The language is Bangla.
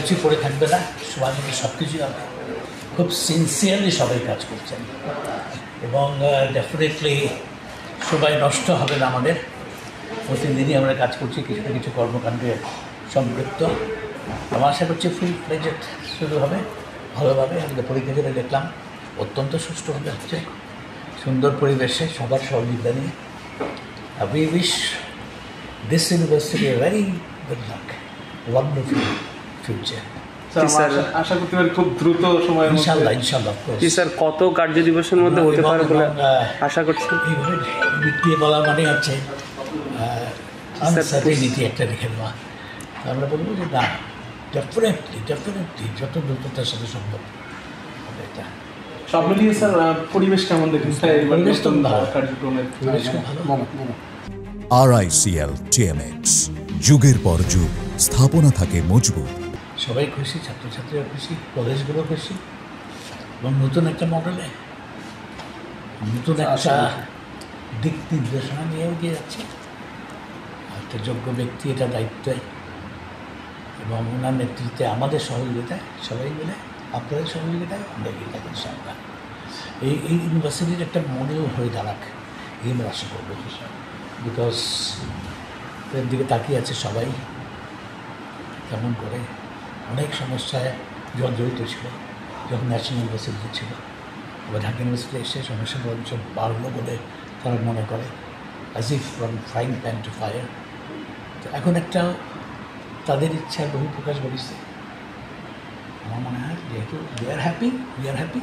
কিছু পড়ে থাকবে না, সমাজ থেকে সব কিছুই হবে। খুব সিনসিয়ারলি সবাই কাজ করছেন এবং ডেফিনেটলি সবাই নষ্ট হবে না। আমাদের প্রতিদিনই আমরা কাজ করছি, কিছু না কিছু কর্মকাণ্ডে সম্পৃক্ত। আমরা আশা করছি ফুল ফ্লেজড শুরু হবে ভালোভাবে। আমাদের পরীক্ষা করে দেখলাম অত্যন্ত সুষ্ঠুভাবে হচ্ছে, সুন্দর পরিবেশে, সবার সহযোগিতা নিয়ে। We wish this university a very good luck, wonderful future. Sir আশা করতে পারি খুব দ্রুত সময় ইনশাআল্লাহ ইনশাআল্লাহ। জি স্যার, কত কার্য দিবসের মধ্যে হতে পারে বলে আশা করছি? এইভাবে বিক্রিয়ে বলা মানে হচ্ছে আনসার্টেনিটি একটা রেখে দেওয়া। আমরা বলবো যে না, ডেফিনেটলি যত দ্রুততার সাথে সম্ভব হবে এটা। সব মিলিয়ে স্যার পরিবেশ কেমন দেখুন? পরিবেশ তো ভালো, কার্যক্রমের পরিবেশ খুব ভালো। RICL TMX, যুগের পর যুগ স্থাপনা থাকে মজবুত। সবাই খুশি, ছাত্রছাত্রীরা খুশি, কলেজগুলো খুশি এবং নতুন একটা মডেলে নতুন একটা দিক নির্দেশনা নিয়ে এগিয়ে যাচ্ছে। একটা যোগ্য ব্যক্তি এটা দায়িত্বে এবং ওনার নেতৃত্বে আমাদের সহযোগিতায় সবাই মিলে, আপনাদের সহযোগিতায় আমরা এগিয়ে থাকি ইনশাআল্লাহ। এই ইউনিভার্সিটির একটা মডেল হয়ে দাঁড়াক এই আমরা আশা করবো। বিকজ এর দিকে তাকিয়ে আছে সবাই, কেমন করে অনেক সমস্যায় যখন জড়িত ছিল, যখন ন্যাশনাল ইউনিভার্সিটি ছিল, আবার ঢাকা ইউনিভার্সিটি এসে সমস্যা বরঞ্চ বাড়লো বলে তারা মনে করে, as if from frying pan to fire. তো এখন একটা তাদের ইচ্ছার বহিঃপ্রকাশ ঘটেছে। আমার মনে হয় যেহেতু উই আর হ্যাপি